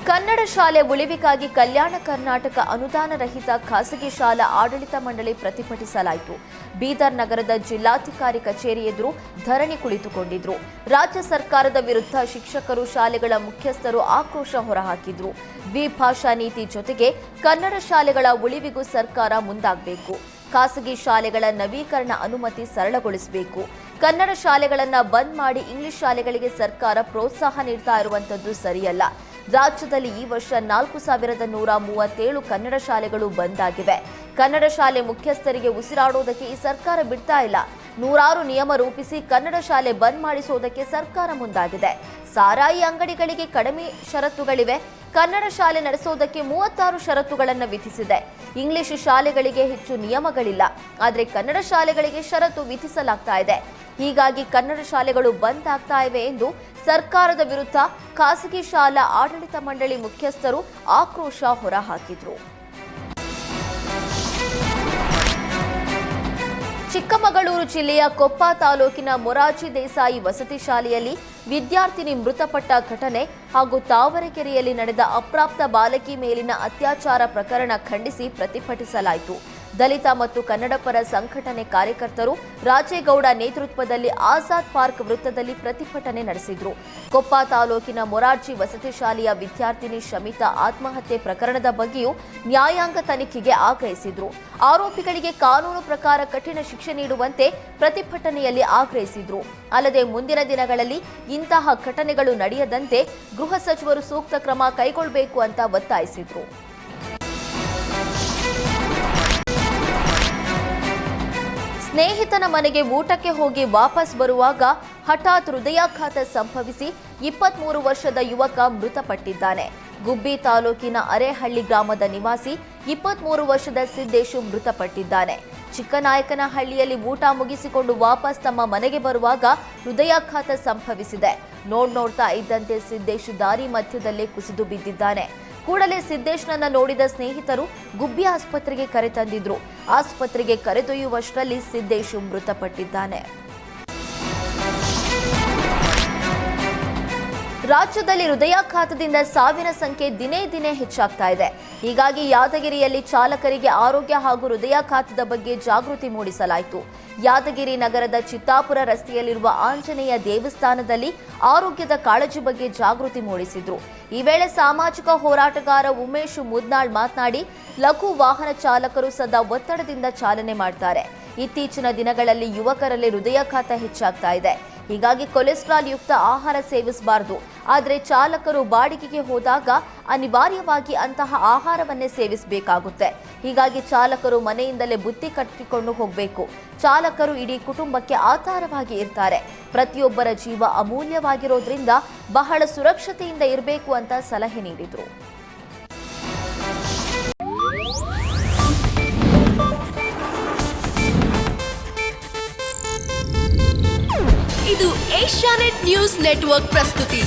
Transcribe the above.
ಕನ್ನಡ ಶಾಲೆ ಉಳಿವಿಗಾಗಿ ಕಲ್ಯಾಣ ಕರ್ನಾಟಕ ಅನುದಾನ ರಹಿತ ಖಾಸಗಿ ಶಾಲಾ ಆಡಳಿತ ಮಂಡಳಿ ಪ್ರತಿಭಟಿಸಲಾಯಿತು. ಬೀದರ್ ನಗರದ ಜಿಲ್ಲಾಧಿಕಾರಿ ಕಚೇರಿ ಎದುರು ಧರಣಿ ಕುಳಿತುಕೊಂಡಿದ್ರು. ರಾಜ್ಯ ಸರ್ಕಾರದ ವಿರುದ್ಧ ಶಿಕ್ಷಕರು, ಶಾಲೆಗಳ ಮುಖ್ಯಸ್ಥರು ಆಕ್ರೋಶ ಹೊರಹಾಕಿದ್ರು. ದ್ವಿಭಾಷಾ ನೀತಿ ಜೊತೆಗೆ ಕನ್ನಡ ಶಾಲೆಗಳ ಉಳಿವಿಗೂ ಸರ್ಕಾರ ಮುಂದಾಗಬೇಕು. ಖಾಸಗಿ ಶಾಲೆಗಳ ನವೀಕರಣ ಅನುಮತಿ ಸರಳಗೊಳಿಸಬೇಕು. ಕನ್ನಡ ಶಾಲೆಗಳನ್ನು ಬಂದ್ ಮಾಡಿ ಇಂಗ್ಲಿಷ್ ಶಾಲೆಗಳಿಗೆ ಸರ್ಕಾರ ಪ್ರೋತ್ಸಾಹ ನೀಡ್ತಾ ಇರುವಂತದ್ದು ಸರಿಯಲ್ಲ. ರಾಜ್ಯದಲ್ಲಿ ಈ ವರ್ಷ 4137 ಕನ್ನಡ ಶಾಲೆಗಳು ಬಂದ್ ಆಗಿವೆ. ಕನ್ನಡ ಶಾಲೆ ಮುಖ್ಯಸ್ಥರಿಗೆ ಉಸಿರಾಡೋದಕ್ಕೆ ಈ ಸರ್ಕಾರ ಬಿಡ್ತಾ ಇಲ್ಲ. ನೂರಾರು ನಿಯಮ ರೂಪಿಸಿ ಕನ್ನಡ ಶಾಲೆ ಬಂದ್ ಮಾಡಿಸೋದಕ್ಕೆ ಸರ್ಕಾರ ಮುಂದಾಗಿದೆ. ಸಾರಾಯಿ ಅಂಗಡಿಗಳಿಗೆ ಕಡಿಮೆ ಷರತ್ತುಗಳಿವೆ. ಕನ್ನಡ ಶಾಲೆ ನಡೆಸೋದಕ್ಕೆ 36 ಷರತ್ತುಗಳನ್ನು ವಿಧಿಸಿದೆ. ಇಂಗ್ಲಿಷ್ ಶಾಲೆಗಳಿಗೆ ಹೆಚ್ಚು ನಿಯಮಗಳಿಲ್ಲ, ಆದರೆ ಕನ್ನಡ ಶಾಲೆಗಳಿಗೆ ಷರತ್ತು ವಿಧಿಸಲಾಗ್ತಾ ಇದೆ. ಹೀಗಾಗಿ ಕನ್ನಡ ಶಾಲೆಗಳು ಬಂದ್ ಆಗ್ತಾ ಇವೆ ಎಂದು ಸರ್ಕಾರದ ವಿರುದ್ಧ ಖಾಸಗಿ ಶಾಲಾ ಆಡಳಿತ ಮಂಡಳಿ ಮುಖ್ಯಸ್ಥರು ಆಕ್ರೋಶ ಹೊರಹಾಕಿದ್ರು. ಚಿಕ್ಕಮಗಳೂರು ಜಿಲ್ಲೆಯ ಕೊಪ್ಪ ತಾಲೂಕಿನ ಮೊರಾರ್ಜಿ ದೇಸಾಯಿ ವಸತಿ ಶಾಲೆಯಲ್ಲಿ ವಿದ್ಯಾರ್ಥಿನಿ ಮೃತಪಟ್ಟ ಘಟನೆ ಹಾಗೂ ತಾವರೆಕೆರೆಯಲ್ಲಿ ನಡೆದ ಅಪ್ರಾಪ್ತ ಬಾಲಕಿ ಮೇಲಿನ ಅತ್ಯಾಚಾರ ಪ್ರಕರಣ ಖಂಡಿಸಿ ಪ್ರತಿಭಟಿಸಲಾಯಿತು. ದಲಿತ ಮತ್ತು ಕನ್ನಡಪರ ಸಂಘಟನೆ ಕಾರ್ಯಕರ್ತರು ರಾಜೇಗೌಡ ನೇತೃತ್ವದಲ್ಲಿ ಆಜಾದ್ ಪಾರ್ಕ್ ವೃತ್ತದಲ್ಲಿ ಪ್ರತಿಭಟನೆ ನಡೆಸಿದರು. ಕೊಪ್ಪ ತಾಲೂಕಿನ ಮೊರಾರ್ಜಿ ವಸತಿ ಶಾಲೆಯ ವಿದ್ಯಾರ್ಥಿನಿ ಶಮಿತಾ ಆತ್ಮಹತ್ಯೆ ಪ್ರಕರಣದ ಬಗ್ಗೆಯೂ ನ್ಯಾಯಾಂಗ ತನಿಖೆಗೆ ಆಗ್ರಹಿಸಿದರು. ಆರೋಪಿಗಳಿಗೆ ಕಾನೂನು ಪ್ರಕಾರ ಕಠಿಣ ಶಿಕ್ಷೆ ನೀಡುವಂತೆ ಪ್ರತಿಭಟನೆಯಲ್ಲಿ ಆಗ್ರಹಿಸಿದರು. ಅಲ್ಲದೆ ಮುಂದಿನ ದಿನಗಳಲ್ಲಿ ಇಂತಹ ಘಟನೆಗಳು ನಡೆಯದಂತೆ ಗೃಹ ಸಚಿವರು ಸೂಕ್ತ ಕ್ರಮ ಕೈಗೊಳ್ಳಬೇಕು ಅಂತ ಒತ್ತಾಯಿಸಿದರು. ಸ್ನೇಹಿತನ ಮನೆಗೆ ಊಟಕ್ಕೆ ಹೋಗಿ ವಾಪಸ್ ಬರುವಾಗ ಹಠಾತ್ ಹೃದಯಾಘಾತ ಸಂಭವಿಸಿ 23 ವರ್ಷದ ಯುವಕ ಮೃತಪಟ್ಟಿದ್ದಾನೆ. ಗುಬ್ಬಿ ತಾಲೂಕಿನ ಅರೇಹಳ್ಳಿ ಗ್ರಾಮದ ನಿವಾಸಿ 23 ವರ್ಷದ ಸಿದ್ದೇಶು ಮೃತಪಟ್ಟಿದ್ದಾನೆ. ಚಿಕ್ಕನಾಯಕನಹಳ್ಳಿಯಲ್ಲಿ ಊಟ ಮುಗಿಸಿಕೊಂಡು ವಾಪಸ್ ತಮ್ಮ ಮನೆಗೆ ಬರುವಾಗ ಹೃದಯಾಘಾತ ಸಂಭವಿಸಿದೆ. ನೋಡ್ತಾ ಇದ್ದಂತೆ ಸಿದ್ದೇಶು ದಾರಿ ಮಧ್ಯದಲ್ಲೇ ಕುಸಿದು ಬಿದ್ದಿದ್ದಾನೆ. ಕೂಡಲೇ ಸಿದ್ದೇಶ್ನನ್ನ ನೋಡಿದ ಸ್ನೇಹಿತರು ಗುಬ್ಬಿ ಆಸ್ಪತ್ರೆಗೆ ಕರೆತಂದಿದ್ರು. ಆಸ್ಪತ್ರೆಗೆ ಕರೆದೊಯ್ಯುವಷ್ಟರಲ್ಲಿ ಸಿದ್ದೇಶು ಮೃತಪಟ್ಟಿದ್ದಾನೆ. ರಾಜ್ಯದಲ್ಲಿ ಹೃದಯಾಘಾತದಿಂದ ಸಾವಿನ ಸಂಖ್ಯೆ ದಿನೇ ದಿನೇ ಹೆಚ್ಚಾಗ್ತಾ ಇದೆ. ಹೀಗಾಗಿ ಯಾದಗಿರಿಯಲ್ಲಿ ಚಾಲಕರಿಗೆ ಆರೋಗ್ಯ ಹಾಗೂ ಹೃದಯಾಘಾತದ ಬಗ್ಗೆ ಜಾಗೃತಿ ಮೂಡಿಸಲಾಯಿತು. ಯಾದಗಿರಿ ನಗರದ ಚಿತ್ತಾಪುರ ರಸ್ತೆಯಲ್ಲಿರುವ ಆಂಜನೇಯ ದೇವಸ್ಥಾನದಲ್ಲಿ ಆರೋಗ್ಯದ ಕಾಳಜಿ ಬಗ್ಗೆ ಜಾಗೃತಿ ಮೂಡಿಸಿದ್ರು. ಈ ವೇಳೆ ಸಾಮಾಜಿಕ ಹೋರಾಟಗಾರ ಉಮೇಶ್ ಮುದ್ನಾಳ್ ಮಾತನಾಡಿ, ಲಘು ವಾಹನ ಚಾಲಕರು ಸದಾ ಒತ್ತಡದಿಂದ ಚಾಲನೆ ಮಾಡ್ತಾರೆ. ಇತ್ತೀಚಿನ ದಿನಗಳಲ್ಲಿ ಯುವಕರಲ್ಲಿ ಹೃದಯಾಘಾತ ಹೆಚ್ಚಾಗ್ತಾ ಇದೆ. ಹೀಗಾಗಿ ಕೊಲೆಸ್ಟ್ರಾಲ್ ಯುಕ್ತ ಆಹಾರ ಸೇವಿಸಬಾರದು. ಆದರೆ ಚಾಲಕರು ಬಾಡಿಗೆಗೆ ಹೋದಾಗ ಅನಿವಾರ್ಯವಾಗಿ ಅಂತಹ ಆಹಾರವನ್ನೇ ಸೇವಿಸಬೇಕಾಗುತ್ತೆ. ಹೀಗಾಗಿ ಚಾಲಕರು ಮನೆಯಿಂದಲೇ ಬುತ್ತಿ ಕಟ್ಟಿಕೊಂಡು ಹೋಗಬೇಕು. ಚಾಲಕರು ಇಡೀ ಕುಟುಂಬಕ್ಕೆ ಆಧಾರವಾಗಿ ಇರ್ತಾರೆ. ಪ್ರತಿಯೊಬ್ಬರ ಜೀವ ಅಮೂಲ್ಯವಾಗಿರೋದ್ರಿಂದ ಬಹಳ ಸುರಕ್ಷತೆಯಿಂದ ಇರಬೇಕು ಅಂತ ಸಲಹೆ ನೀಡಿದರು. ಇದು ಏಷ್ಯಾನೆಟ್ ನ್ಯೂಸ್ ನೆಟ್ವರ್ಕ್ ಪ್ರಸ್ತುತಿ.